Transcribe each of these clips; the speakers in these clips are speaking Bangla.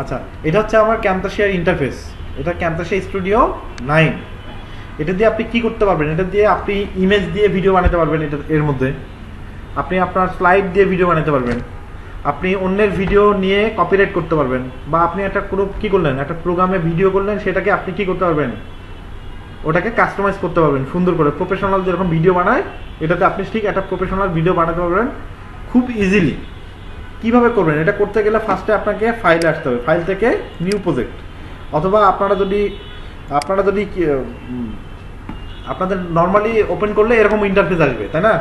আচ্ছা, এটা হচ্ছে আমার ক্যামতাশিয়ার ইন্টারফেস। এটা ক্যামতাশিয়া স্টুডিও 9। এটা দিয়ে আপনি কি করতে পারবেন? এটা দিয়ে আপনি ইমেজ দিয়ে ভিডিও বানাতে পারবেন। এটা এর মধ্যে আপনি আপনার স্লাইড দিয়ে ভিডিও বানাতে পারবেন। আপনি অন্যের ভিডিও নিয়ে কপিরাইট করতে পারবেন, বা আপনি একটা কোনো কি করলেন, একটা প্রোগ্রামে ভিডিও করলেন, সেটাকে আপনি কি করতে পারবেন, ওটাকে কাস্টমাইজ করতে পারবেন সুন্দর করে। প্রফেশনাল যেরকম ভিডিও বানায়, এটাতে আপনি ঠিক একটা প্রফেশনাল ভিডিও বানাতে পারবেন খুব ইজিলি। কিভাবে করবেন? এটা করতে গেলে ফার্স্টে আপনাকে ফাইলে আসতে হবে, ফাইল থেকে নিউ প্রজেক্ট, অথবা আপনারা যদি আপনাদের নর্মালি ওপেন করলে এরকম ইন্টারফেস আসবে, তাই না?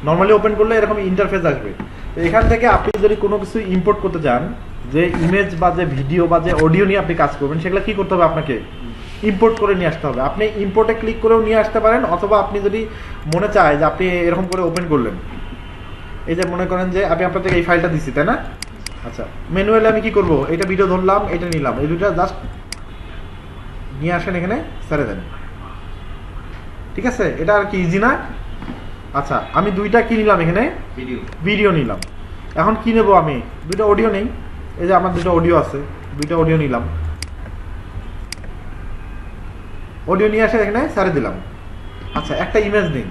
নর্মালি ওপেন করলে এরকম ইন্টারফেস আসবে। তো এখান থেকে আপনি যদি কোনো কিছু ইম্পোর্ট করতে চান, যে ইমেজ বা যে ভিডিও বা যে অডিও নিয়ে আপনি কাজ করবেন, সেগুলো কি করতে হবে? আপনাকে ইম্পোর্ট করে নিয়ে আসতে হবে। আপনি ইম্পোর্টে ক্লিক করেও নিয়ে আসতে পারেন, অথবা আপনি যদি মনে চায় যে আপনি এরকম করে ওপেন করলেন, এই যে মনে করেন যে আমি আপনাদেরকে এই ফাইলটা দিচ্ছি, তাই না? আচ্ছা, ম্যানুয়ালি আমি কি করব? এটা ভিডিও ধরলাম, এটা নিলাম, এই দুটো জাস্ট নিয়ে আসেন, এখানে ছেড়ে দেন। ঠিক আছে? এটা আর কি ইজি না? আচ্ছা, আমি দুইটা কি নিলাম? এখানে ভিডিও নিলাম। এখন কি নেব? আমি দুইটা অডিও নেই। এই যে আমার দুটো অডিও আছে, দুইটা অডিও নিলাম। অডিও নিয়ে আসে এখানে ছেড়ে দিলাম। আচ্ছা, একটা ইমেজ নিই।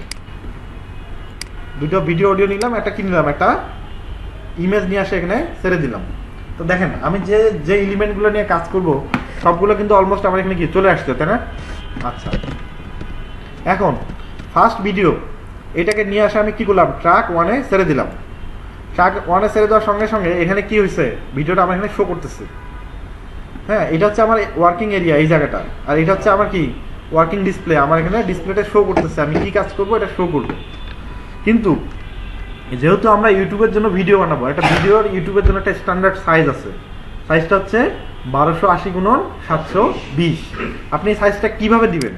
দুটো ভিডিও অডিও নিলাম, একটা কি নিলাম? একটা ইমেজ নিয়ে আসে এখানে ছেড়ে দিলাম। তো দেখেন, আমি যে যে এলিমেন্টগুলো নিয়ে কাজ করব, সবগুলো কিন্তু অলমোস্ট আমার এখানে কি চলে আসছে, তাই না? আচ্ছা, এখন ফার্স্ট ভিডিও, এটাকে নিয়ে আসে আমি কি করলাম? ট্র্যাক 1-এ ছেড়ে দিলাম। ট্র্যাক 1-এ ছেড়ে দেওয়ার সঙ্গে সঙ্গে এখানে কি হয়েছে? ভিডিওটা আমার এখানে শো করতেছে। হ্যাঁ, এটা হচ্ছে আমার ওয়ার্কিং এরিয়া, এই জায়গাটা। আর এটা হচ্ছে আমার কি ওয়ার্কিং ডিসপ্লে। আমার এখানে ডিসপ্লেটা শো করতেছে, আমি কি কাজ করব এটা শো করবে। কিন্তু যেহেতু আমরা ইউটিউবের জন্য ভিডিও বানাবো, একটা ভিডিওর ইউটিউবের জন্য একটা স্ট্যান্ডার্ড সাইজ আছে। সাইজটা হচ্ছে 1280x720। আপনি এই সাইজটা কিভাবে দিবেন?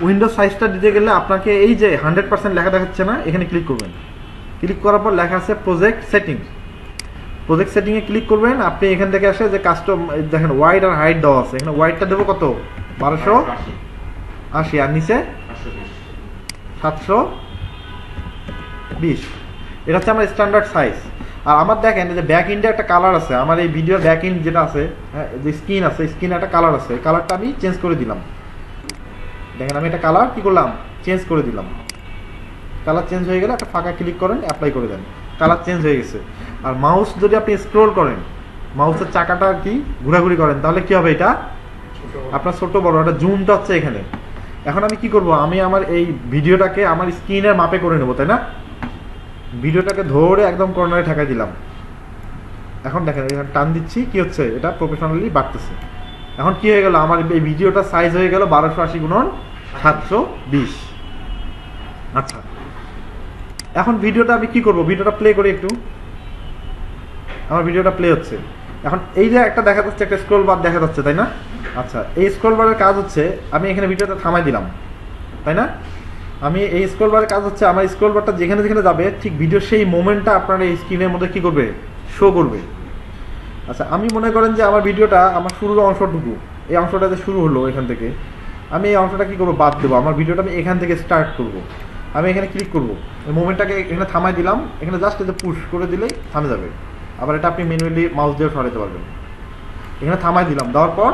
উইন্ডোজ সাইজটা দিতে গেলে আপনাকে এই যে 100% লেখা দেখাচ্ছে না, এখানে ক্লিক করবেন। ক্লিক করার পর লেখা আছে প্রজেক্ট সেটিং। প্রজেক্ট সেটিংয়ে ক্লিক করবেন। আপনি এখান থেকে আসে যে কাস্টম, দেখেন ওয়াইড আর হাইট দেওয়া আছে। এখানে ওয়াইডটা দেবো কত? 1280, আর নিচে 720। এটা হচ্ছে আমার স্ট্যান্ডার্ড সাইজ। আর আমার দেখেন যে ব্যাক ইন্ডে একটা কালার আছে। আমার এই ভিডিওর ব্যাক ইন্ড যেটা আছে, হ্যাঁ, যে স্ক্রিন আছে, স্ক্রিনে একটা কালার আছে। এই কালারটা আমি চেঞ্জ করে দিলাম। দেখেন, আমি একটা কালার কি করলাম? চেঞ্জ করে দিলাম। কালার চেঞ্জ হয়ে গেলে একটা ফাঁকা ক্লিক করেন, অ্যাপ্লাই করে দেন, কালার চেঞ্জ হয়ে গেছে। আর মাউস যদি আপনি স্ক্রোল করেন, মাউসের চাকাটা কি ঘোরাঘুরি করেন, তাহলে কি হবে? এটা আপনার ছোট বড়, এটা জুমটা হচ্ছে এখানে। এখন আমি কি করব? আমি আমার এই ভিডিওটাকে আমার স্ক্রিনের মাপে করে নেবো, তাই না? ভিডিওটাকে ধরে একদম কর্নারে ঠেকাই দিলাম। এখন দেখেন, এখানে টান দিচ্ছি, কি হচ্ছে? এটা প্রফেশনালি বাড়তেছে। এখন কি হয়ে গেল? আমার এই ভিডিওটা সাইজ হয়ে গেল 1280x720। আচ্ছা, এখন ভিডিওটা আমি কি করব? ভিডিওটা প্লে করি একটু। আমার ভিডিওটা প্লে হচ্ছে। এখন এই যে একটা দেখা যাচ্ছে, একটা স্ক্রল বার দেখা যাচ্ছে, তাই না? আচ্ছা, এই স্ক্রল বারের কাজ হচ্ছে, আমি এখানে ভিডিওটা থামাই দিলাম, তাই না? আমি এই স্ক্রল বারের কাজ হচ্ছে, আমার স্ক্রল বারটা যেখানে যেখানে যাবে, ঠিক ভিডিও সেই মোমেন্টটা আপনার এই স্ক্রিনের মধ্যে কি করবে? শো করবে। আচ্ছা, আমি মনে করেন যে আমার ভিডিওটা, আমার শুরুর অংশটুকু, এই অংশটা যে শুরু হলো এখান থেকে, আমি এই অংশটা কি করবো? বাদ দেবো। আমার ভিডিওটা আমি এখান থেকে স্টার্ট করব। আমি এখানে ক্লিক করবো, এই মোমেন্টটাকে এখানে থামাই দিলাম। এখানে জাস্ট এটা পুশ করে দিলেই থামে যাবে। আবার এটা আপনি ম্যানুয়ালি মাউস দিয়েও সরাতে পারবেন। এখানে থামাই দিলাম, দেওয়ার পর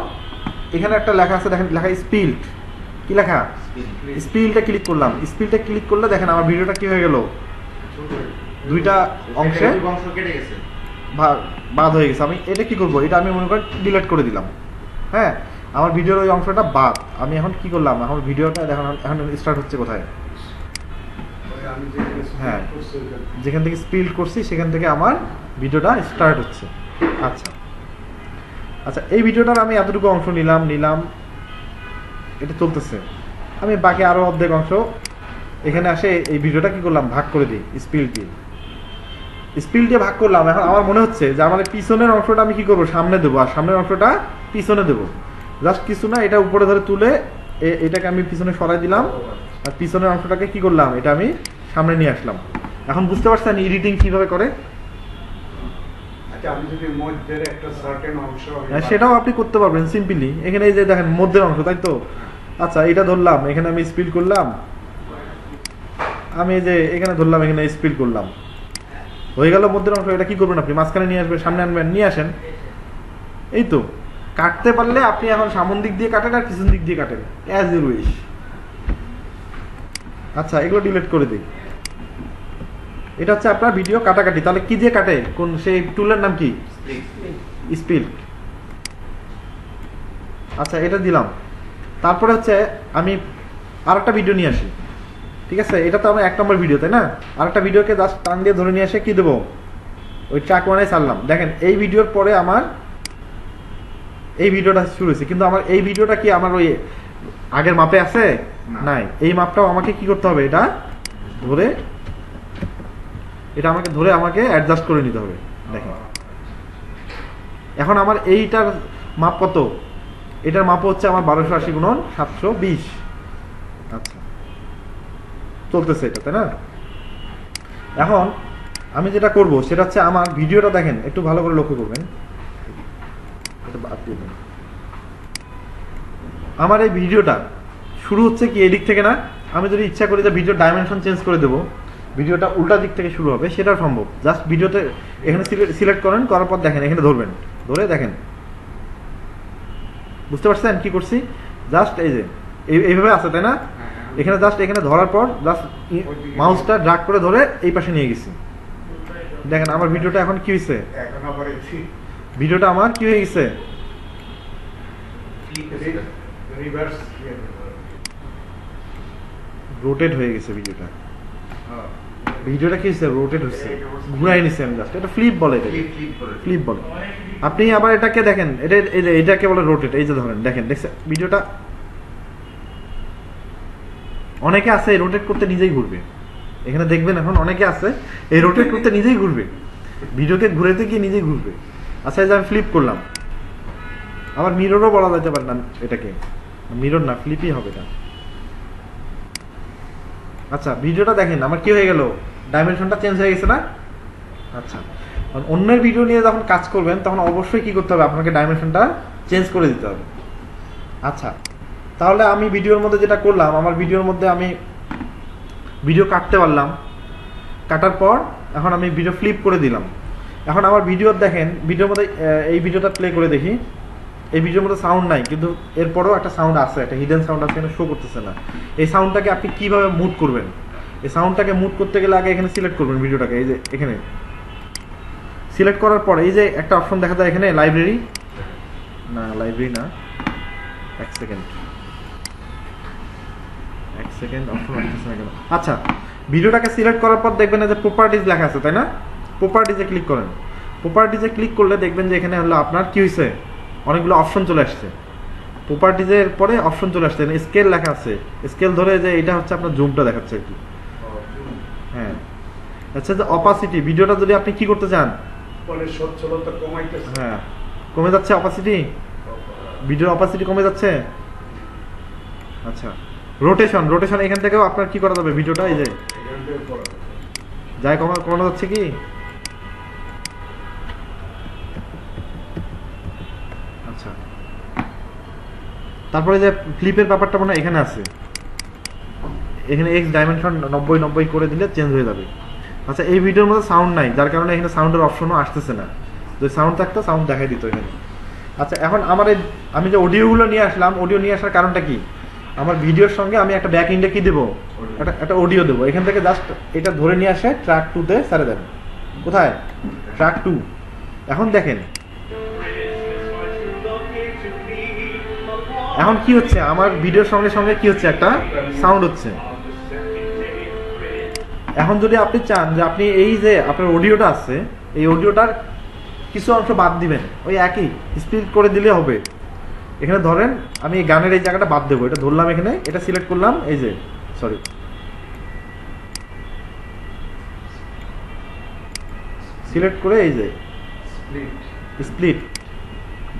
এখানে একটা লেখা আছে, দেখেন লেখা স্পিল্ড। কি লেখা? স্পিলটা ক্লিক করলাম। স্পিলটা ক্লিক করলে দেখেন আমার ভিডিওটা কি হয়ে গেল? দুইটা অংশে বাদ হয়ে গেছে। আমি এটা কি করব? এটা আমি মনে করি ডিলিট করে দিলাম। হ্যাঁ, আমার ভিডিওর ওই অংশটা বাদ। আমি এখন কি করলাম? আমার ভিডিওটা দেখেন এখন স্টার্ট হচ্ছে কোথায়? হ্যাঁ, যেখান থেকে স্পিল করছি সেখান থেকে আমার ভিডিওটা স্টার্ট হচ্ছে। আচ্ছা আচ্ছা, এই ভিডিওটার আমি এতটুকু অংশ নিলাম, এটা চলতেছে। আমি বাকি আরো অর্ধেক অংশ এখানে আসে এই ভিডিওটা কি করলাম? ভাগ করে দিই। স্পিল দিয়ে ভাগ করলাম। এখন আমার মনে হচ্ছে যে আমার পিছনের অংশটা আমি কি করবো? সামনে দেবো, আর সামনের অংশটা পিছনে দেবো। জাস্ট কিছু না, এটা উপরে ধরে তুলে এটাকে আমি পিছনে সরাই দিলাম, আর পিছনের অংশটাকে কি করলাম? এটা আমি সামনে নিয়ে আসলাম। এখন বুঝতে পারছেন এডিটিং কিভাবে করে? সেটাও আপনি করতে পারবেন সিম্পলি। এখানে এই যে দেখেন মধ্যের অংশ, তাই তো? আচ্ছা, এটা ধরলাম, এখানে আমি স্পিড করলাম। আমি এই যে এখানে ধরলাম, এখানে স্পিড করলাম, হয়ে গেল মধ্যের অংশ। এটা কি করবেন আপনি? মাঝখানে নিয়ে আসবেন, সামনে আনবেন, নিয়ে আসেন। এই তো কাটতে পারলে আপনি এখন সামন দিক দিয়ে কাটেন আর পিছন দিক দিয়ে কাটেন, অ্যাজ ইউর উইশ। আচ্ছা, এগুলো ডিলিট করে দিই। এটা হচ্ছে আপনার ভিডিও কাটাকাটি। তাহলে কি দিয়ে কাটে, কোন সেই টুলের নাম কি? স্পিল্ট। আচ্ছা, এটা দিলাম। তারপরে হচ্ছে আমি আরেকটা ভিডিও নিয়ে আসি, ঠিক আছে? এটা তো আমার 1 নম্বর ভিডিও, তাই না? আরেকটা ভিডিওকে জাস্ট টান দিয়ে ধরে নিয়ে এসে কি দেবো, ওই ট্র্যাক 1-এ ছাড়লাম। দেখেন এই ভিডিওর পরে আমার এই ভিডিওটা শুরু হয়েছে, কিন্তু আমার এই ভিডিওটা কি আমার ওই আগের মাপে আছে? নাই। এই মাপটাও আমাকে কি করতে হবে, এটা ধরে আমাকে অ্যাডজাস্ট করে নিতে হবে। দেখেন এখন আমার এইটার মাপ কত? এটার মাপ হচ্ছে আমার 1280 × 720। আচ্ছা, চলতেছে এটা, তাই না? এখন আমি যেটা করব সেটা হচ্ছে আমার ভিডিওটা দেখেন, একটু ভালো করে লক্ষ্য করবেন। আমার এই ভিডিওটা শুরু হচ্ছে কি এই দিক থেকে না? আমি যদি ইচ্ছা করি যে ভিডিও ডাইমেনশন চেঞ্জ করে দেবো, ভিডিওটা উল্টা দিক থেকে শুরু হবে, সেটাও সম্ভব। জাস্ট ভিডিওতে এখানে সিলেক্ট করেন, করার পর দেখেন এখানে ধরবেন, ধরে দেখেন, বুঝতে পারছেন কি করছি? জাস্ট এই যে এইভাবে আছে, তাই না? এখানে জাস্ট এখানে ধরার পর জাস্ট মাউসটা ড্রাগ করে ধরে এই পাশে নিয়ে গেছি। দেখেন আমার ভিডিওটা এখন কি হয়েছে, ভিডিওটা আমার কি হয়ে গেছে, রোটেট হয়ে গেছে ভিডিওটা। ভিডিওটা কি হয়েছে, রোটেট হচ্ছে, ঘুরাই নিছে আমি জাস্ট। এটা ফ্লিপ বলে, এটা ফ্লিপ বলে। আপনি আবার এটাকে দেখেন, এটাকে বলে রোটেট। এই যে ধরেন, দেখেন দেখছেন ভিডিওটা, অনেকে আছে রোটেট করতে নিজেই ঘুরবে। এখানে দেখবেন এখন অনেকে আছে এই রোটেট করতে নিজেই ঘুরবে, ভিডিওকে ঘুরাতে গিয়ে নিজেই ঘুরবে। আচ্ছা, এই যে আমি ফ্লিপ করলাম, আবার মিররও বলা যেতে পারে না, এটাকে মিরর না, ফ্লিপই হবে না। আচ্ছা, ভিডিওটা দেখেন আমার কি হয়ে গেল, ডাইমেনশনটা চেঞ্জ হয়ে গেছে না? আচ্ছা, অন্যের ভিডিও নিয়ে যখন কাজ করবেন তখন অবশ্যই কি করতে হবে, আপনাকে ডাইমেনশনটা চেঞ্জ করে দিতে হবে। আচ্ছা, তাহলে আমি ভিডিওর মধ্যে যেটা করলাম, আমার ভিডিওর মধ্যে আমি ভিডিও কাটতে পারলাম, কাটার পর এখন আমি ভিডিও ফ্লিপ করে দিলাম। এখন আমার ভিডিও দেখেন, ভিডিওর মধ্যে এই ভিডিওটা প্লে করে দেখি, এই ভিডিওর মধ্যে সাউন্ড নাই, কিন্তু এরপরেও একটা সাউন্ড আছে, একটা হিডেন সাউন্ড আছে, এখানে শো করতেছে না। এই সাউন্ডটাকে আপনি কিভাবে মুড করবেন? এই সাউন্ডটাকে মুড করতে গেলে আগে এখানে সিলেক্ট করবেন ভিডিওটাকে, এই যে এখানে সিলেক্ট করার পর এই যে একটা অপশন দেখা যায় এখানে, লাইব্রেরি না, লাইব্রেরি না, এক সেকেন্ড অপশন আসতেছে না কেন? আচ্ছা, ভিডিওটাকে সিলেক্ট করার পর দেখবেন যে প্রপার্টিজ লেখা আছে, তাই না? প্রপার্টিজে ক্লিক করেন। প্রপার্টিজে ক্লিক করলে দেখবেন যে এখানে হলো আপনার কি হয়েছে, অনেকগুলো অপশন চলে আসছে। প্রপার্টিজের পরে অপশন চলে আসছে, স্কেল লেখা আছে, স্কেল ধরে যে এটা হচ্ছে আপনার জুমটা দেখাচ্ছে আর কি। হ্যাঁ, আচ্ছা, যে অপাসিটি, ভিডিওটা যদি আপনি কি করতে চান, হ্যাঁ কমে যাচ্ছে অপাসিটি, ভিডিওর অপাসিটি কমে যাচ্ছে। আচ্ছা, রোটেশন এখান থেকেও আপনার কি করা যাবে, ভিডিওটা এই যে যাই কমানো যাচ্ছে কি। আচ্ছা, তারপরে যে ফ্লিপের ব্যাপারটা মনে হয় এখানে আছে, এখানে এক্স ডাইমেনশন 90 করে দিলে চেঞ্জ হয়ে যাবে। আচ্ছা, এই ভিডিওর মধ্যে সাউন্ড নাই, যার কারণে এখানে সাউন্ডের অপশনও আসতেছে না। যদি সাউন্ড থাকতো সাউন্ড দেখাই দিত এখানে। আচ্ছা, এখন আমার আমি যে অডিওগুলো নিয়ে আসলাম, অডিও নিয়ে আসার কারণটা কি, আমার ভিডিওর সঙ্গে আমি একটা ব্যাক এন্ডে কি দেবো, একটা অডিও দেবো। এখান থেকে জাস্ট এটা ধরে নিয়ে আসে ট্র্যাক 2-তে ছেড়ে দেন। কোথায়, ট্র্যাক 2। এখন দেখেন এখন কি হচ্ছে, আমার ভিডিওর সঙ্গে সঙ্গে কি হচ্ছে, একটা সাউন্ড হচ্ছে। এখন যদি আপনি চান যে আপনি এই যে আপনার অডিওটা আছে, এই অডিওটার কিছু অংশ বাদ দিবেন, ওই একই স্প্লিট করে দিলে হবে। এখানে ধরেন আমি এই গানের এই জায়গাটা বাদ দেবো, এটা ধরলাম, এখানে এটা সিলেক্ট করলাম, এই যে সরি সিলেক্ট করে এই যে স্প্লিট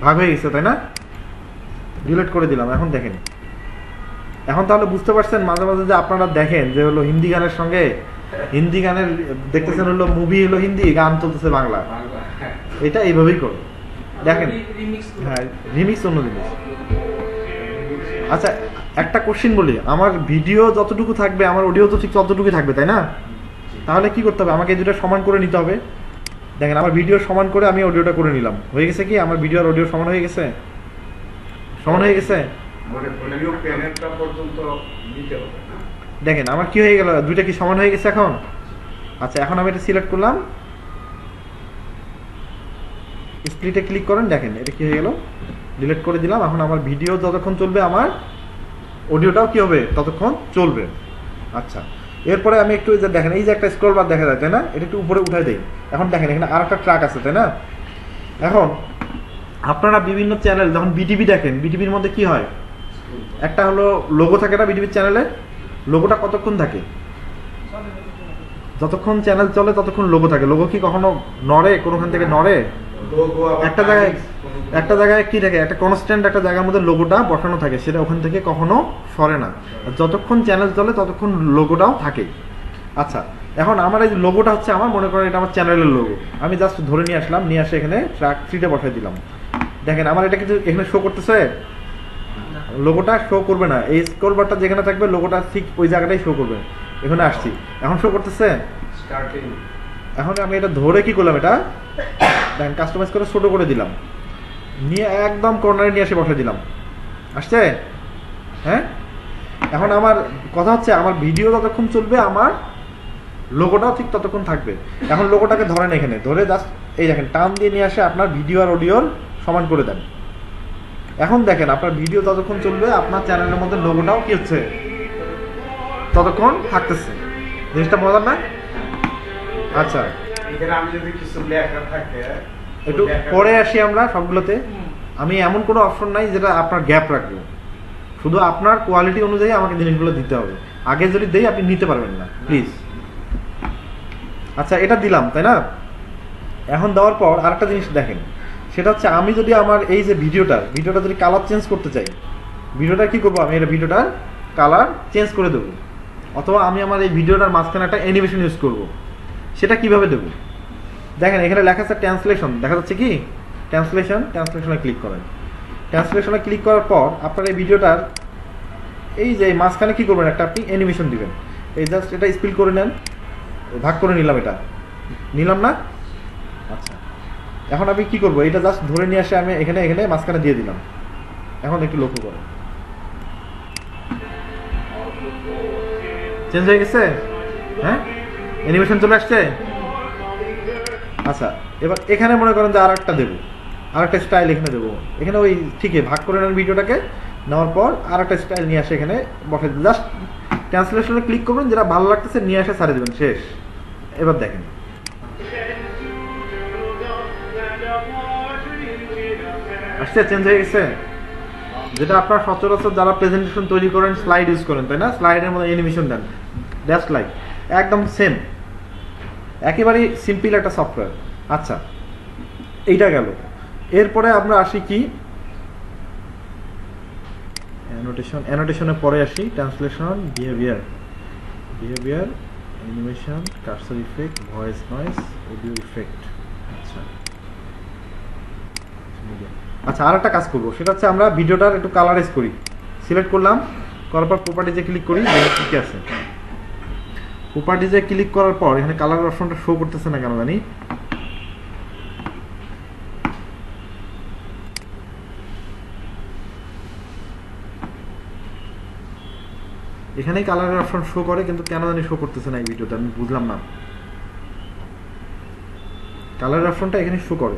ভাগ হয়ে গেছে, তাই না? ডিলিট করে দিলাম। এখন দেখেন, এখন তাহলে বুঝতে পারছেন মাঝে মাঝে যে আপনারা দেখেন যে হলো হিন্দি গানের সঙ্গে, হিন্দি গানের দেখতেছেন হলো মুভি হলো হিন্দি, গান চলতেছে বাংলা, এটা এইভাবেই করো। দেখেন, হ্যাঁ রিমিক্স অন্য জিনিস। আচ্ছা, একটা কোশ্চিন বলি, আমার ভিডিও যতটুকু থাকবে আমার অডিও তো ঠিক ততটুকুই থাকবে, তাই না? তাহলে কি করতে হবে, আমাকে এই দুটো সমান করে নিতে হবে। দেখেন আমার ভিডিও সমান করে আমি অডিওটা করে নিলাম, হয়ে গেছে কি আমার ভিডিও আর অডিও সমান হয়ে গেছে, সমান হয়ে গেছে। দেখেন আমার কি হয়ে গেল, দুইটা কি সমান হয়ে গেছে এখন। আচ্ছা এখন আমি এটা সিলেক্ট করলাম, স্প্লিটে ক্লিক করেন, দেখেন এটা কি হয়ে গেল, ডিলিট করে দিলাম। এখন আমার ভিডিও যতক্ষণ চলবে আমার অডিওটাও কি হবে ততক্ষণ চলবে। আচ্ছা এরপরে আমি একটু দেখেন এই যে একটা স্ক্রল বার দেখা যায় তাই না, এটা একটু উপরে উঠাই দেই। এখন দেখেন এখানে আর একটা ট্র্যাক আছে তাই না। এখন আপনারা বিভিন্ন চ্যানেল যখন বিটিভি দেখেন, বিটিভির মধ্যে কি হয়, একটা হলো লোগো থাকে না বিটিভির চ্যানেলে, লোগোটা কতক্ষণ থাকে, যতক্ষণ চ্যানেল চলে ততক্ষণ লোগো থাকে। লোগো কি কখনো নড়ে, কোনোখান থেকে নড়ে, একটা জায়গায় কি থাকে, একটা কনস্ট্যান্ট একটা জায়গার মধ্যে লোগোটা বসানো থাকে, সেটা ওখান থেকে কখনো সরে না। যতক্ষণ চ্যানেল চলে ততক্ষণ লোগোটাও থাকে। আচ্ছা এখন আমার এই লোগোটা হচ্ছে আমার, মনে করেন এটা আমার চ্যানেলের লোগো, আমি জাস্ট ধরে নিয়ে আসলাম, নিয়ে আসে এখানে ট্র্যাক 3-তে বসাই দিলাম। দেখেন আমার এটা কিন্তু এখানে শো করতেছে, লোগোটা শো করবে না, এই স্ক্রল বারটা যেখানে থাকবে লোগোটা ঠিক ওই জায়গাটাই শো করবে। এখানে আসছি, এখন শো করতেছে। এখন আমি এটা ধরে কি করলাম, এটা দেখেন কাস্টমাইজ করে ছোট করে দিলাম, নিয়ে একদম কর্নারে নিয়ে এসে বসাই দিলাম, আসছে। হ্যাঁ এখন আমার কথা হচ্ছে আমার ভিডিও যতক্ষণ চলবে আমার লোগোটাও ঠিক ততক্ষণ থাকবে। এখন লোগোটাকে ধরেন, এখানে ধরে জাস্ট এই দেখেন টান দিয়ে নিয়ে আসে আপনার ভিডিও আর অডিওর সমান করে দেন। এখন দেখেন আপনার ভিডিও যতক্ষণ চলবে আপনার চ্যানেলের মধ্যে লোগোটাও কি হচ্ছে ততক্ষণ থাকতেছে। জিনিসটা মজার না? আচ্ছা একটু পরে আসি আমরা সবগুলোতে। আমি এমন কোনো অপশন নাই যেটা আপনার গ্যাপ রাখবো, শুধু আপনার কোয়ালিটি অনুযায়ী আমাকে জিনিসগুলো দিতে হবে। আগে যদি দেই আপনি নিতে পারবেন না প্লিজ। আচ্ছা এটা দিলাম তাই না। এখন দেওয়ার পর আরেকটা জিনিস দেখেন, সেটা হচ্ছে আমি যদি আমার এই যে ভিডিওটা যদি কালার চেঞ্জ করতে চাই, ভিডিওটা কি করবো, আমি এটা ভিডিওটার কালার চেঞ্জ করে দেবো, অথবা আমি আমার এই ভিডিওটার মাঝখানে একটা অ্যানিমেশন ইউজ করব, সেটা কিভাবে দেবো। দেখেন এখানে লেখা আছে ট্রান্সলেশন, দেখা যাচ্ছে কি ট্রান্সলেশনে ক্লিক করেন। ট্রান্সলেশনে ক্লিক করার পর আপনার এই ভিডিওটার এই যে মাঝখানে কি করবেন, একটা আপনি অ্যানিমেশন দিবেন। এই জাস্ট এটা স্পিল করে নেন, ভাগ করে নিলাম, এটা নিলাম না। আচ্ছা এখন আমি কি করবো, এটা জাস্ট ধরে নিয়ে আসে আমি এখানে মাঝখানে দিয়ে দিলাম। এখন একটু লক্ষ্য করো, চেঞ্জ হয়ে গেছে। হ্যাঁ অ্যানিমেশন চলে আসছে। আচ্ছা এবার এখানে মনে করেন যে আর একটা দেবো, আর একটা স্টাইল এখানে দেবো, এখানে ওই ঠিকই ভাগ করে নেন ভিডিওটাকে, নেওয়ার পর আর একটা স্টাইল নিয়ে আসে এখানে বসে, জাস্ট ট্রান্সলেশনে ক্লিক করবেন, যেটা ভালো লাগতেছে নিয়ে আসে ছাড়িয়ে দেবেন, শেষ। এবার দেখেন আসছে, চেঞ্জ হয়ে গেছে। যেটা আপনার সচরাচর যারা প্রেজেন্টেশন তৈরি করেন স্লাইড ইউজ করেন তাই না, স্লাইডের মধ্যে অ্যানিমেশন দেন, দ্যাটস লাইক একদম সেম, একেবারেই সিম্পল একটা সফটওয়্যার। আচ্ছা এইটা গেল। এরপরে আমরা আসি কি অ্যানোটেশনে পরে আসি, translation, behaviour, animation, cursor effect, voice noise, audio effect. আচ্ছা আর একটা কাজ করবো, সেটা হচ্ছে আমরা ভিডিওটার একটু কালারাইজ করি। সিলেক্ট করলাম, করার পর প্রপার্টিজে ক্লিক করি, ঠিক আছে। প্রপার্টিজে ক্লিক করার পর এখানে কালার অপশনটা শো করতেছে না কেন জানি, এখানেই কালারের অপশন শো করে, কিন্তু কেন জানি শো করতেছে না এই ভিডিওতে, আমি বুঝলাম না। কালারের অপশনটা এখানে শো করে।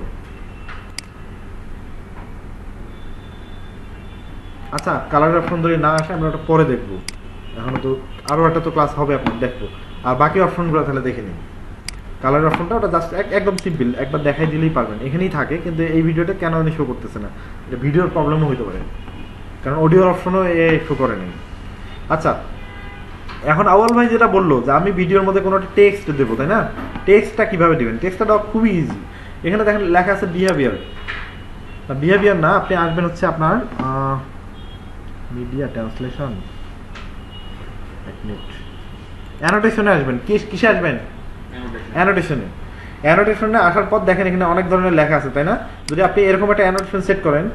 আচ্ছা কালারের অপশন ধরে না আসে আমরা ওটা পরে দেখবো, এখন তো আরও একটা তো ক্লাস হবে আপনার দেখবো, আর বাকি অপশনগুলো তাহলে দেখে নিন। কালারের অপশনটা ওটা জাস্ট একদম সিম্পল, একবার দেখাই দিলেই পারবেন, এখানেই থাকে, কিন্তু এই ভিডিওটা কেন জানি শো করতেছে না, এটা ভিডিওর প্রবলেমও হতে পারে, কারণ অডিওর অপশনও এ শো করে নেই। আচ্ছা এখন আউয়াল ভাই যেটা বললো যে আমি ভিডিওর মধ্যে কোনো একটা টেক্সট দেবো তাই না, টেক্সটটা কিভাবে দেবেন, টেক্সটটা দেওয়া খুবই ইজি। এখানে দেখেন লেখা আছে বিহেভিয়ার না, আপনি আসবেন হচ্ছে আপনার মিডিয়া ট্রান্সলেশন, এক মিনিট, অ্যানোটেশনে আসবেন। কিসে আসবেন, অ্যানোটেশনে আসার পর দেখেন এখানে অনেক ধরনের লেখা আছে তাই না। যদি আপনি এরকম একটা অ্যানোটেশন সেট করেন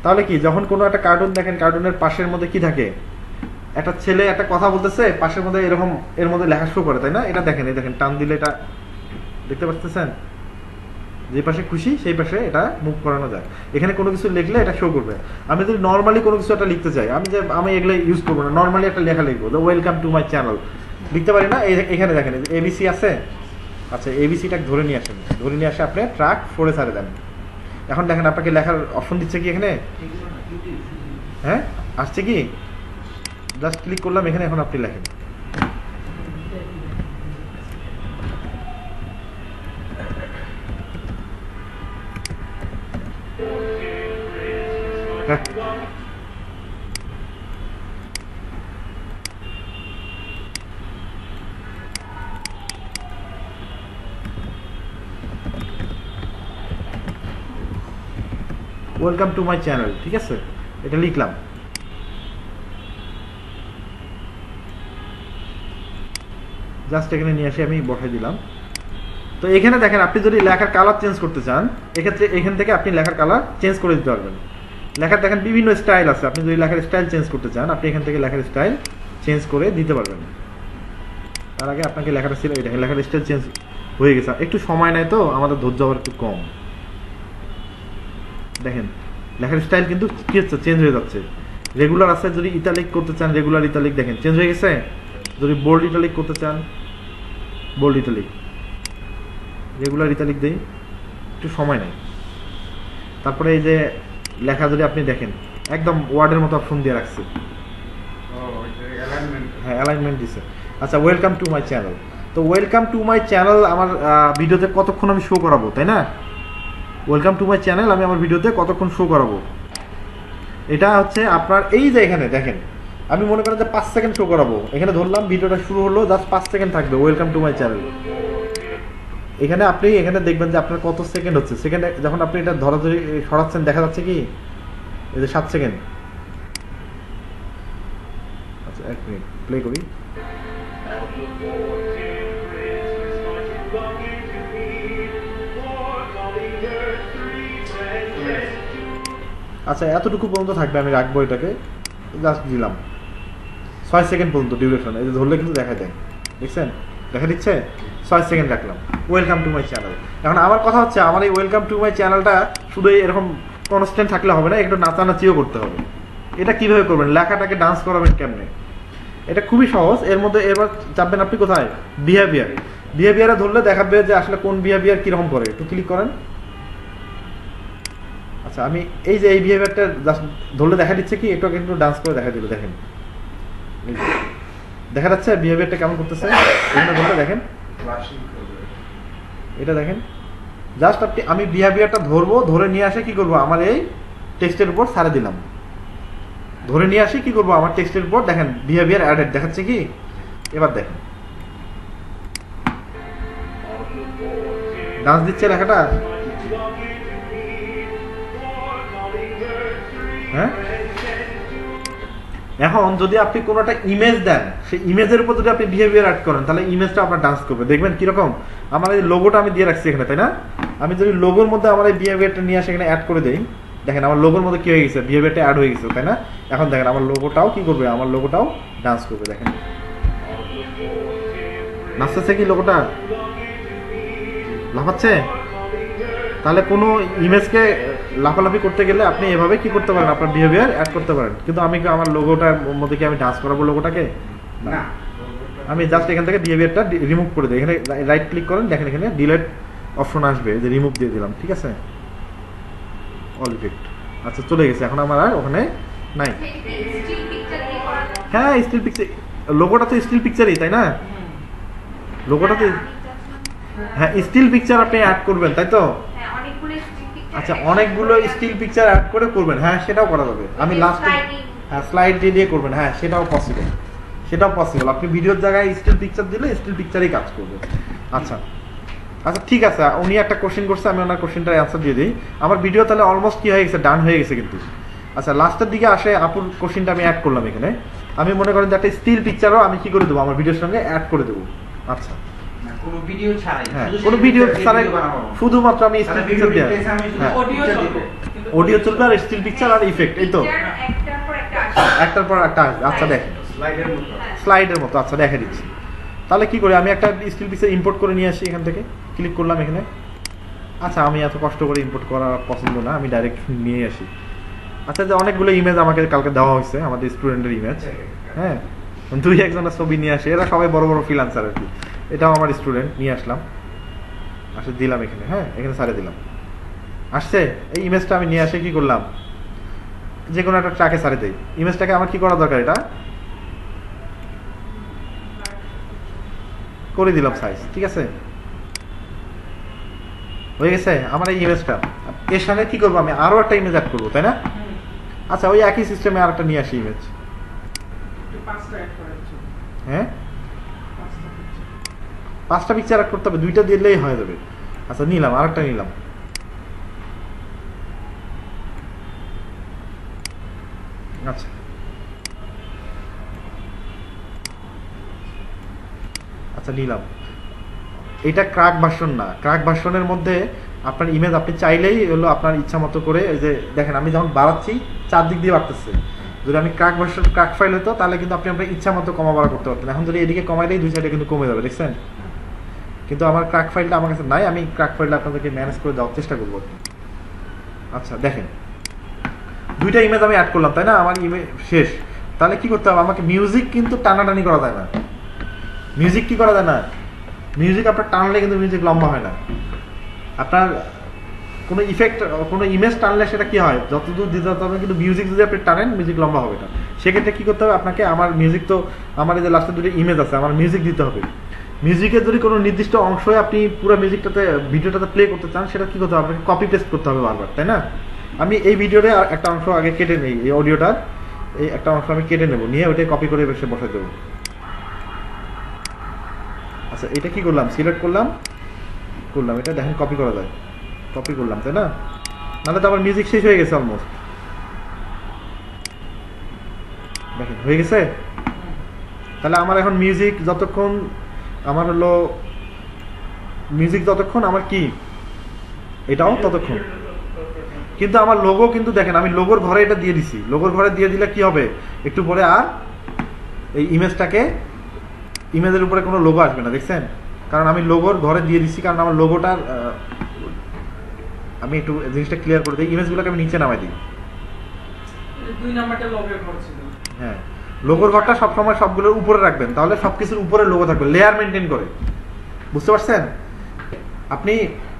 তাহলে কি, যখন কোনো একটা কার্টুন দেখেন, কার্টুনের পাশের মধ্যে কি থাকে, একটা ছেলে একটা কথা বলতেছে, পাশের মধ্যে এরকম এর মধ্যে লেখা শো করে তাই না। এটা দেখেন, এই দেখেন টান দিলে এটা দেখতে পাচ্ছেন? যে পাশে খুশি সেই পাশে এটা মুভ করানো যায়। এখানে কোনো কিছু লিখলে এটা শো করবে। আমি যদি নর্মালি কোনো কিছু একটা লিখতে চাই, আমি এগুলো ইউজ করবো না, নর্মালি একটা লেখা লিখবো, ওয়েলকাম টু মাই চ্যানেল লিখতে পারি না? এখানে দেখেন এবিসি আছে। আচ্ছা, এবিসিটা ধরে নিয়ে আসেন, ধরে নিয়ে আসে আপনি ট্র্যাক 4-এ ছাড়ে দেন। এখন দেখেন আপনাকে লেখার অপশন দিচ্ছে কি এখানে? হ্যাঁ, আসছে কি? জাস্ট ক্লিক করলাম এখানে, এখন আপনি লেখেন। হ্যাঁ, ওয়েলকাম টু মাই চ্যানেল, ঠিক আছে, এটা লিখলাম। জাস্ট এখানে নিয়ে আসি আমি বসাই দিলাম। তো এখানে দেখেন আপনি যদি লেখার কালার চেঞ্জ করতে চান, এক্ষেত্রে এখান থেকে আপনি লেখার কালার চেঞ্জ করে দিতে পারবেন। লেখার দেখেন বিভিন্ন স্টাইল আছে, আপনি যদি লেখার স্টাইল চেঞ্জ করতে চান আপনি এখান থেকে লেখার স্টাইল চেঞ্জ করে দিতে পারবেন। তার আগে আপনাকে লেখাটা ছিল, দেখেন লেখার স্টাইল চেঞ্জ হয়ে গেছে। একটু সময় নেয় তো, আমাদের ধৈর্য আবার একটু কম। দেখেন লেখার স্টাইল কিন্তু কি হচ্ছে, চেঞ্জ হয়ে যাচ্ছে। রেগুলার আছে, যদি ইটালিক করতে চান রেগুলার ইটালিক, দেখেন চেঞ্জ হয়ে গেছে। যদি বোল্ড ইটালিক করতে চান বোল্ড ইটালিক, রেগুলার ইটালিক দেই, একটু সময় নেই। তারপরে এই যে লেখা যদি আপনি দেখেন একদম ওয়ার্ডের মতো অপশন দিয়ে রাখছে। হ্যাঁ, অ্যালাইনমেন্ট দিছে। আচ্ছা, ওয়েলকাম টু মাই চ্যানেল। তো ওয়েলকাম টু মাই চ্যানেল আমার ভিডিওতে কতক্ষণ আমি শো করাবো, তাই না? ওয়েলকাম টু মাই চ্যানেল আমি আমার ভিডিওতে কতক্ষণ শো করাবো, এটা হচ্ছে আপনার এই যে এখানে দেখেন আমি মনে করেন যে 5 সেকেন্ড শো করাবো। এখানে ধরলাম ভিডিওটা শুরু হলো, জাস্ট 5 সেকেন্ড থাকবে ওয়েলকাম টু মাই চ্যানেল। এখানে আপনি এখানে দেখবেন যে আপনার কত সেকেন্ড হচ্ছে। সেকেন্ডে যখন আপনি এটা ধরাধরি সরাচ্ছেন দেখা যাচ্ছে কি এই যে 7 সেকেন্ড। আচ্ছা, 1 মিনিট প্লে করি। আচ্ছা, এতটুকু পর্যন্ত থাকবে, আমি রাখবো এটাকে, জাস্ট দিলাম 6 সেকেন্ড পর্যন্ত ডিউরেশন। এই যে ধরলে কিন্তু দেখা দেয়, দেখছেন দেখা দিচ্ছে, 6 সেকেন্ড রাখলাম ওয়েলকাম টু মাই চ্যানেল। এখন আমার কথা হচ্ছে, আমার এই ওয়েলকাম টু মাই চ্যানেলটা শুধু এরকম কনস্ট্যান্ট থাকলে হবে না, একটু নাচানাচিও করতে হবে। এটা কিভাবে করবেন, লেখাটাকে ডান্স করাবেন কেমনে, এটা খুবই সহজ। এর মধ্যে এবার চাপবেন আপনি কোথায়, বিহেভিয়ার। বিহেভিয়ারে ধরলে দেখাবে যে আসলে কোন বিহেভিয়ার কিরকম করে, একটু ক্লিক করেন। আচ্ছা, আমি এই যে এই বিহেভিয়ারটা জাস্ট ধরলে দেখা দিচ্ছে কি, একটু কিন্তু ডান্স করে দেখা দিল, দেখেন দেখা যাচ্ছে বিহেভিয়ারটা কেমন করতেছে। এখানে ধরলে দেখেন, এটা দেখেন, জাস্ট আপনি আমি বিহেভিয়ারটা ধরবো, ধরে নিয়ে আসে কি করবো, আমার এই টেক্সটের উপর ছাড়ে দিলাম, ধরে নিয়ে আসি কি করবো, আমার টেক্সটের উপর দেখেন বিহেভিয়ার অ্যাডেড দেখাচ্ছে কি। এবার দেখেন ডান্স দিচ্ছে লেখাটা। হ্যাঁ, এখন যদি আপনি কোনো একটা ইমেজ দেন, সেই ইমেজের উপর যদি আপনি বিহেভিয়ার অ্যাড করেন, তাহলে ইমেজটা আপনার ডান্স করবে। দেখবেন কিরকম, আমার এই লোগোটা আমি দিয়ে রাখছি এখানে, তাই না? আমি যদি লোগোর মধ্যে আমার এই বিহেভিয়ারটা নিয়ে আসে এখানে অ্যাড করে দেই, দেখেন আমার লোগোর মধ্যে কি হয়ে গেছে, বিহেভিয়ারটা অ্যাড হয়ে গেছে, তাই না? এখন দেখেন আমার লোগোটাও কি করবে, আমার লোগোটাও ডান্স করবে। দেখেন নাচতেছে কি লোগোটা, লাফাচ্ছে। তাহলে কোনো ইমেজকে লাফালাফি করতে গেলে আপনি এভাবে কি করতে পারেন, আপনার বিহেভিয়ার অ্যাড করতে পারেন। কিন্তু আমি কি আমার লোগোটার মধ্যে কি আমি ডান্স করাবো লোগোটাকে? না, আমি জাস্ট এখান থেকে বিহেভিয়ারটা রিমুভ করে দিই। এখানে রাইট ক্লিক করেন, দেখেন এখানে ডিলেট অপশন আসবে, যে রিমুভ দিয়ে দিলাম, ঠিক আছে, অল ইফেক্ট। আচ্ছা, চলে গেছে, এখন আমার আর ওখানে নাই। হ্যাঁ, স্টিল পিকচার, লোগোটা তো স্টিল পিকচারই, তাই না? লোগোটা তো হ্যাঁ স্টিল পিকচার আপনি অ্যাড করবেন, তাই তো? আচ্ছা, অনেকগুলো স্টিল পিকচার অ্যাড করে করবেন, হ্যাঁ সেটাও করা যাবে। আমি লাস্টে হ্যাঁ স্লাইড দিয়ে করবেন, হ্যাঁ সেটাও পসিবল, সেটাও পসিবল। আপনি ভিডিওর জায়গায় স্টিল পিকচার দিলে স্টিল পিকচারই কাজ করবে। আচ্ছা আচ্ছা, ঠিক আছে, উনি একটা কোশ্চেন করছে, আমি ওনার কোশ্চেনটার অ্যান্সার দিয়ে দিই। আমার ভিডিও তাহলে অলমোস্ট কি হয়ে গেছে, ডান হয়ে গেছে কিন্তু। আচ্ছা, লাস্টের দিকে আসে আপুর কোশ্চেনটা আমি অ্যাড করলাম এখানে। আমি মনে করেন যে একটা স্টিল পিকচারও আমি কি করে দেবো, আমার ভিডিওর সঙ্গে অ্যাড করে দেবো। আচ্ছা, কোনো ভিডিও ছাড়াই, হ্যাঁ কোনো ভিডিও ছাড়াই, শুধুমাত্র আমি স্টিল পিকচার দিয়ে, হ্যাঁ অডিও চলবে আর স্টিল পিকচার আর ইফেক্ট, এই তো একটার পর একটা। আচ্ছা দেখেন স্লাইডের মতো, আচ্ছা দেখে দিচ্ছি। তাহলে কি করি, আমি একটা স্টিল পিকচার ইম্পোর্ট করে নিয়ে আসি এখান থেকে, ক্লিক করলাম এখানে। আচ্ছা আমি এত কষ্ট করে ইম্পোর্ট করা পছন্দ না, আমি ডাইরেক্ট নিয়ে আসি। আচ্ছা যে অনেকগুলো ইমেজ আমাকে কালকে দেওয়া হয়েছে, আমাদের স্টুডেন্টের ইমেজ, হ্যাঁ 2-1 ছবি নিয়ে আসে, এরা সবাই বড় বড় ফ্রিল্যান্সার আর কি। এটাও আমার স্টুডেন্ট, নিয়ে আসলাম, আসে দিলাম এখানে, হ্যাঁ এখানে সারে দিলাম, আসছে। এই ইমেজটা আমি নিয়ে আসে কি করলাম, যে কোনো একটা ট্র্যাকে সারে দেই। ইমেজটাকে আমার কি করা দরকার, এটা করে দিলাম সাইজ, ঠিক আছে, হয়ে গেছে আমার এই ইমেজটা। এর সাথে কি করবো, আমি আরো একটা ইমেজ অ্যাড করবো, তাই না? আচ্ছা ওই একই সিস্টেমে আর একটা নিয়ে আসি ইমেজ, হ্যাঁ 5টা পিকচার অ্যাড করতে হবে, 2টা দিলেই হয়ে যাবে। আচ্ছা নিলাম, আর একটা নিলাম, আচ্ছা আচ্ছা নিলাম। এটা ক্র্যাক ভার্সন না, ক্র্যাক ভার্সনের মধ্যে আপনার ইমেজ আপনি চাইলেই হলো আপনার ইচ্ছা মতো করে, এই যে দেখেন আমি যখন বাড়াচ্ছি চারদিক দিয়ে বাড়তেছে। যদি আমি ক্র্যাক ভার্সন ক্র্যাক ফাইল হতো তাহলে কিন্তু আপনি আপনার ইচ্ছা মতো কমা বাড়া করতে পারতেন। এখন যদি এদিকে কমাই দেয় 2 সাইডে কিন্তু কমে যাবে, দেখছেন? কিন্তু আমার ক্র্যাক ফাইলটা আমার কাছে নাই, আমি ক্র্যাক ফাইলটা আপনাদেরকে ম্যানেজ করে দেওয়ার চেষ্টা করবো। আচ্ছা দেখেন 2টা ইমেজ আমি অ্যাড করলাম, তাই না? আমার ইমেজ শেষ। তাহলে কি করতে হবে, আমাকে মিউজিক কিন্তু টানাটানি করা যায় না। মিউজিক কি করা যায় না, মিউজিক আপনার টানলে কিন্তু মিউজিক লম্বা হয় না। আপনার কোনো ইফেক্ট, কোনো ইমেজ টানলে সেটা কি হয়, যতদূর দিতে হবে, কিন্তু মিউজিক যদি আপনি টানেন মিউজিক লম্বা হবে না। সেক্ষেত্রে কি করতে হবে আপনাকে, আমার মিউজিক তো আমার এই যে লাস্টে 2টা ইমেজ আছে, আমার মিউজিক দিতে হবে। মিউজিকের যদি কোনো নির্দিষ্ট অংশে আপনি পুরো মিউজিকটাতে ভিডিওটাতে প্লে করতে চান, সেটা কি করতে হবে, আপনাকে কপি পেস্ট করতে হবে বারবার, তাই না? আমি এই ভিডিওতে একটা অংশ আগে কেটে নেই, এই অডিওটার এই একটা অংশ আমি কেটে নেবো, নিয়ে ওইটাই কপি করে বসে বসাই দেবো। আচ্ছা এটা কি করলাম, সিলেক্ট করলাম, এটা দেখেন কপি করা যায়, কপি করলাম, তাই না? নাহলে তো আমার মিউজিক শেষ হয়ে গেছে অলমোস্ট, দেখেন হয়ে গেছে। তাহলে আমার এখন মিউজিক যতক্ষণ আমার হলো, মিউজিক যতক্ষণ আমার কি, এটাও ততক্ষণ। কিন্তু আমার লোগো কিন্তু দেখেন আমি লোগোর ঘরে এটা দিয়ে দিছি, লোগোর ঘরে দিয়ে দিলে কি হবে, একটু পরে আর এই ইমেজটাকে, ইমেজের উপরে কোনো লোগো আসবে না, দেখছেন? কারণ আমি লোগোর ঘরে দিয়ে দিচ্ছি, কারণ আমার লোগোটার, আমি একটু জিনিসটা ক্লিয়ার করে দিই, ইমেজগুলোকে আমি নিচে নামাই দিই। 2 নাম্বারটা লোগোর ঘর ছিল, হ্যাঁ লোগোর ঘরটা সবসময় সবগুলোর উপরে রাখবেন, তাহলে সবকিছুর উপরে লোগো থাকবে, লেয়ার মেনটেন করে, বুঝতে পারছেন? আপনি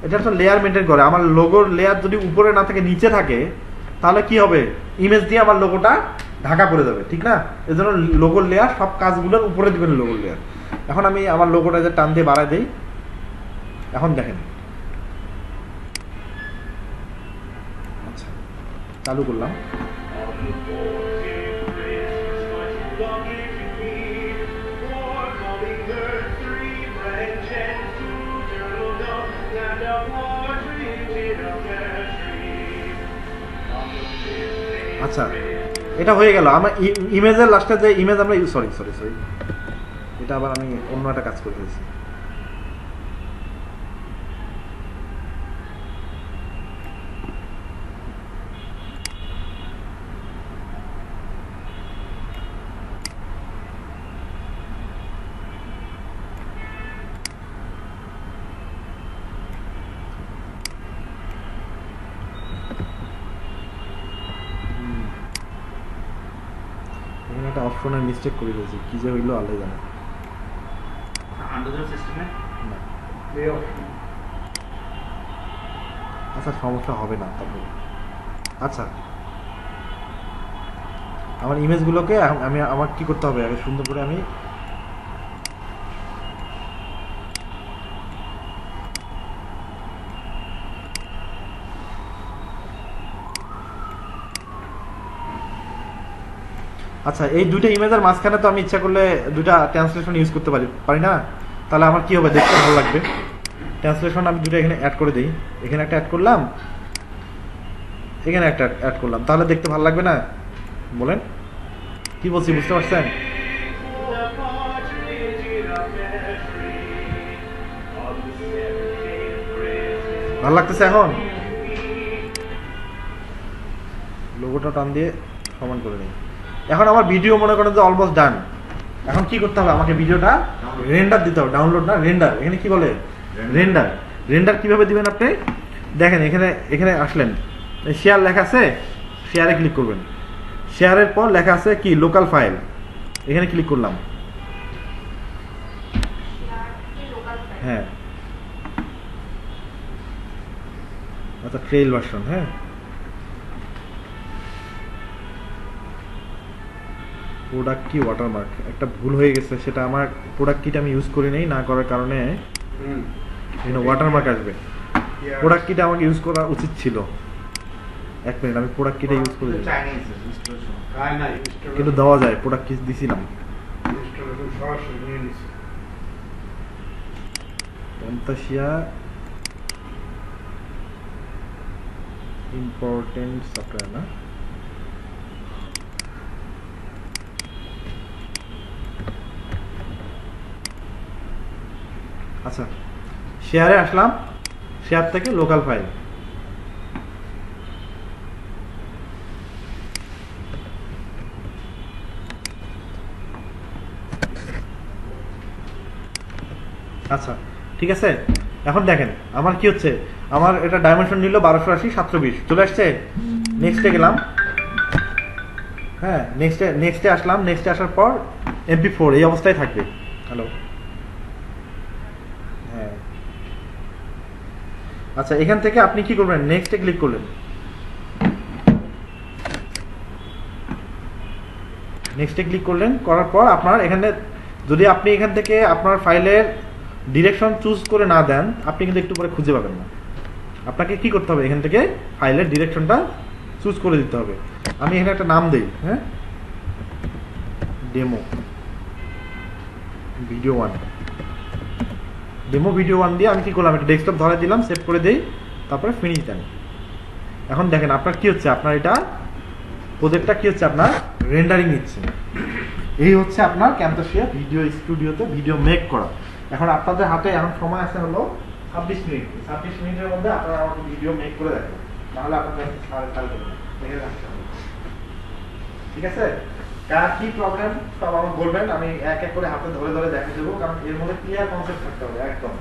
এটা তো লেয়ার মেনটেন করে, আমার লোগোর লেয়ার যদি উপরে না থাকে নিচে থাকে, তাহলে কি হবে, ইমেজ দিয়ে আমার লোগোটা ঢাকা পড়ে যাবে, ঠিক না? এই জন্য লোগোর লেয়ার সব কাজগুলোর উপরে দিবেন লোগোর লেয়ার। এখন আমি আমার লোগোটা যে টান দিয়ে বাড়াই দিই, এখন দেখেন, আচ্ছা চালু করলাম, আচ্ছা এটা হয়ে গেল আমার ইমেজের লাস্টে যে ইমেজ আমরা সরি সরি সরি এটা আবার আমি অন্য একটা কাজ করে ফেলছি। এখানে একটা অপশনের মিস্টেক করে ফেলছি, কি যে হইলো আল্লাহ জানে। না আচ্ছা সমস্যা হবে না তারপরে। আচ্ছা আমার ইমেজগুলোকে আমি আমার কি করতে হবে, আগে সুন্দর করে আমি আচ্ছা এই 2টা ইমেজের মাঝখানে তো আমি ইচ্ছা করলে 2টা ট্রান্সলেশন ইউজ করতে পারি না? তাহলে আমার কি হবে, দেখতে ভালো লাগবে। ট্রান্সলেশন আমি 2টা এখানে অ্যাড করে দিই, এখানে একটা অ্যাড করলাম, এখানে একটা অ্যাড করলাম, তাহলে দেখতে ভালো লাগবে না? বলেন কি বলছি, বুঝতে পারছেন? ভালো লাগতেছে? এখন লোগোটা টান দিয়ে সমান করে নিই। এখন আমার ভিডিও মনে করেন যে অলমোস্ট ডান, এখন কি করতে হবে, আমাকে ভিডিওটা রেন্ডার দিতে হবে, ডাউনলোড না রেন্ডার, এখানে কি বলে রেন্ডার। রেন্ডার কিভাবে দিবেন আপনি দেখেন, এখানে এখানে আসলেন, শেয়ার লেখা আছে, শেয়ারে ক্লিক করবেন, শেয়ারের পর লেখা আছে কি লোকাল ফাইল, এখানে ক্লিক করলাম। হ্যাঁ আচ্ছা, ট্রেইল ভার্সন, হ্যাঁ প্রোডাক্ট কি ওয়াটারমার্ক, একটা ভুল হয়ে গেছে, সেটা আমার প্রোডাক্ট কিটা আমি ইউজ করি নাই, না করার কারণে ওয়াটারমার্ক আসবে। প্রোডাক্ট কিটা আমাকে ইউজ করা উচিত ছিল। এক মিনিট, আমি প্রোডাক্ট কিটা ইউজ করি কিন্তু দেওয়া যায়, প্রোডাক্ট কি দিছিলাম ফ্যান্টাসিয়া ইম্পর্টেন্ট সফটওয়্যার না, আচ্ছা শেয়ারে আসলাম, শেয়ার থেকে লোকাল ফাইল, আচ্ছা ঠিক আছে। এখন দেখেন আমার কি হচ্ছে, আমার এটা ডাইমেনশন নিল 1280 720 চলে আসছে। নেক্সটে গেলাম, হ্যাঁ নেক্সটে আসলাম, নেক্সটে আসার পর MP4 এই অবস্থায় থাকবে। হ্যালো, হ্যাঁ আচ্ছা, এখান থেকে আপনি কি করবেন, নেক্সটে ক্লিক করলেন, নেক্সটে ক্লিক করলেন, করার পর আপনার এখানে যদি আপনি এখান থেকে আপনার ফাইলের ডিরেকশন চুজ করে না দেন, আপনি কিন্তু একটু পরে খুঁজে পাবেন না। আপনাকে কি করতে হবে, এখান থেকে ফাইলের ডিরেকশনটা চুজ করে দিতে হবে। আমি এখানে একটা নাম দেই, হ্যাঁ ডেমো ভিডিও 1, ডেমো ভিডিও 1 দিয়ে আমি কি করলাম, একটা ডেস্কটপ ধরে দিলাম, সেভ করে দেই, তারপরে ফিনিশ দেন। এখন দেখেন আপনার কি হচ্ছে, আপনার এটা প্রজেক্টটা কি হচ্ছে, আপনার রেন্ডারিং নিচ্ছে। এই হচ্ছে আপনার ক্যাম্পাসিয়া ভিডিও স্টুডিওতে ভিডিও মেক করা। এখন আপনাদের হাতে এখন সময় আছে হলো 26 মিনিট, 26 মিনিটের মধ্যে আপনারা আমাকে ভিডিও মেক করে দেখেন, তাহলে আপনাদের ঠিক আছে। কার কি প্রবলেম সব আমাকে বলবেন, আমি এক এক করে হাতে ধরে ধরে দেখে দেবো, কারণ এর মধ্যে ক্লিয়ার কনসেপ্ট থাকতে হবে, একদম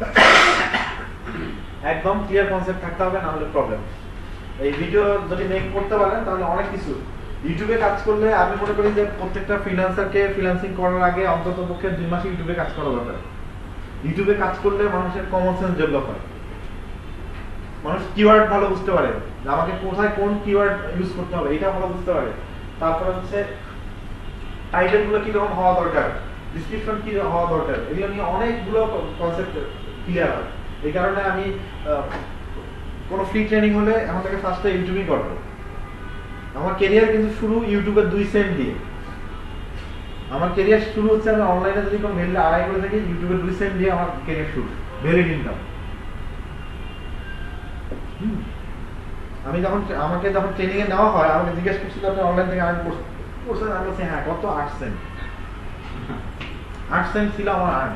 একদম ক্লিয়ার কনসেপ্ট থাকতে হবে, না হলে প্রবলেম। এই ভিডিও যদি মেক করতে পারেন তাহলে অনেক কিছু, ইউটিউবে কাজ করলে আমি মনে করি যে প্রত্যেকটা ফ্রিল্যান্সারকে ফ্রিল্যান্সিং করার আগে অন্তত পক্ষে 2 মাস ইউটিউবে কাজ করা দরকার। ইউটিউবে কাজ করলে মানুষের কমন সেন্স ডেভেলপ হয়, মানুষ কিওয়ার্ড ভালো বুঝতে পারে, যে আমাকে কোথায় কোন কিওয়ার্ড ইউজ করতে হবে এটা ভালো বুঝতে পারে। তারপরে হচ্ছে টাইটেল গুলো কি রকম হওয়া দরকার, ডেসক্রিপশন কি হওয়া দরকার, এগুলো নিয়ে অনেকগুলো কনসেপ্ট ক্লিয়ার হয়। এই কারণে আমি কোনো ফ্রি ট্রেনিং হলে এখন থেকে ফার্স্টে ইউটিউবই করবো। আমার ক্যারিয়ার কিন্তু শুরু ইউটিউবের 2 সেন্ট দিয়ে, আমার ক্যারিয়ার শুরু হচ্ছে, আমি অনলাইনে যদি কোনো ভ্যালু আড়াই করে থাকি, ইউটিউবের 2 সেন্ট দিয়ে আমার ক্যারিয়ার শুরু, ভ্যালিড ইনকাম। আমি আমাকে যখন ট্রেনিং এ নেওয়া হয়, আমাকে জিজ্ঞেস করছিল আপনি অনলাইন থেকে আর্ন করছেন, আমি বলছি হ্যাঁ, কত 8 সেন্ট, 8 সেন্ট ছিল আমার আর্ন।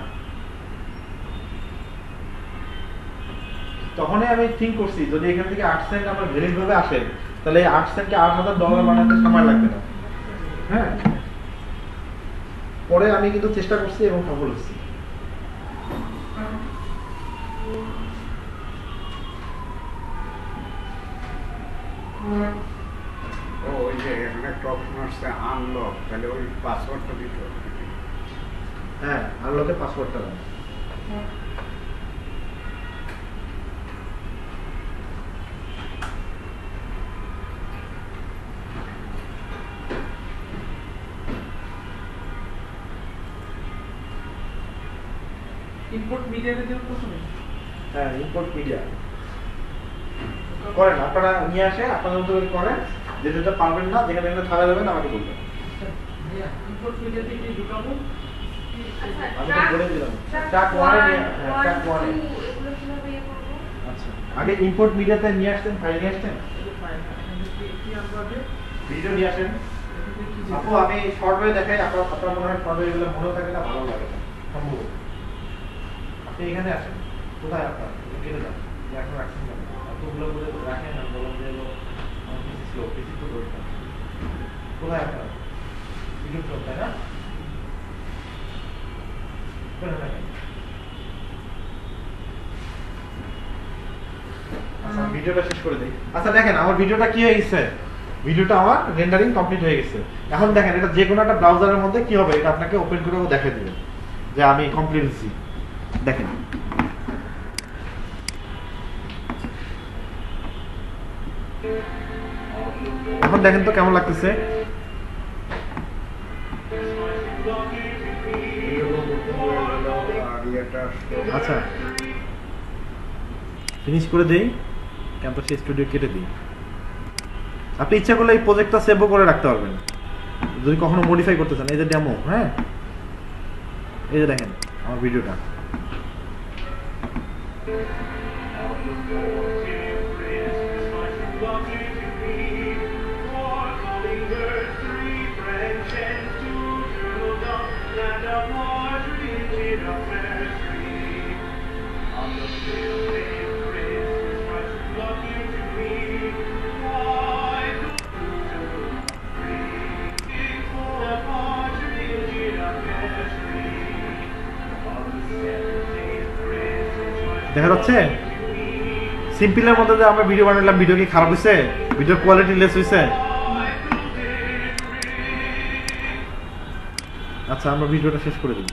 তখনই আমি থিঙ্ক করছি যদি এখান থেকে 8 সেন্ট আমার ভ্যালিড ভাবে আসে, তাহলে এই 8 সেন্টকে $8,000 বানাতে সময় লাগবে না। হ্যাঁ, পরে আমি কিন্তু চেষ্টা করছি এবং সফল হচ্ছি। ওই যে এখানে একটা অপশন আসছে আনলক, তাহলে ওই পাসওয়ার্ডটা দিতে হবে। হ্যাঁ, আনলকে পাসওয়ার্ডটা দেন। ইম্পোর্ট মিডিয়াতে দেব প্রথমে। হ্যাঁ, ইম্পোর্ট মিডিয়া করেন, আপনারা নিয়ে আসে, আপনাদের মতো করে করেন, যেটা পারবেন না, যেখানে যেখানে থাকা যাবেন আমাকে বলবেন। ইম্পোর্ট মিডিয়াতে কি ঢুকাবো? আমি তো বলে দিলাম ট্র্যাক 1 এ, হ্যাঁ ট্র্যাক 1 এ। এগুলো কিভাবে ইয়ে করব? আচ্ছা, আগে ইম্পোর্ট মিডিয়াতে নিয়ে আসতেন, ফাইল নিয়ে আসতেন, কি আনবে? ভিডিও নিয়ে আসেন। আপু আমি শর্ট ওয়ে দেখাই, আপনার মনে হয় শর্ট ওয়ে এগুলো মনে থাকে না, ভালো লাগে না সম্ভব। আপনি এখানে আসেন, কোথায় আপনার কেটে যান, এখন রাখছেন না, এতগুলো বলে রাখেন না, বলেন যে আমার পিসি স্লো, পিসি তো দরকার। কোথায় আপনার ইউটিউব, তাই না? আচ্ছা ভিডিওটা শেষ করে দিই। আচ্ছা দেখেন আমার ভিডিওটা কি হয়ে গেছে, ভিডিওটা আমার রেন্ডারিং কমপ্লিট হয়ে গেছে। এখন দেখেন এটা যে কোনো একটা ব্রাউজারের মধ্যে কি হবে এটা আপনাকে ওপেন করেও দেখিয়ে দিবে যে আমি কমপ্লিট দিচ্ছি। দেখেন এখন দেখেন তো কেমন লাগতেছে। আর ইয়েটা আচ্ছা ফিনিশ করে দেই, ক্যাম্পাস স্টুডিও কেটে দিই। আপনি ইচ্ছা করলে এই প্রজেক্টটা সেভও করে রাখতে পারবেন যদি কখনো মডিফাই করতে চান। এই যে ডেমো, হ্যাঁ এই যে দেখেন আমার ভিডিওটা। দেখা যাচ্ছে সিম্পলের মধ্যে যে আমরা ভিডিও বানালাম, ভিডিও কি খারাপ হয়েছে? ভিডিওর কোয়ালিটি লেস হয়েছে? আচ্ছা আমরা ভিডিওটা শেষ করে দিই।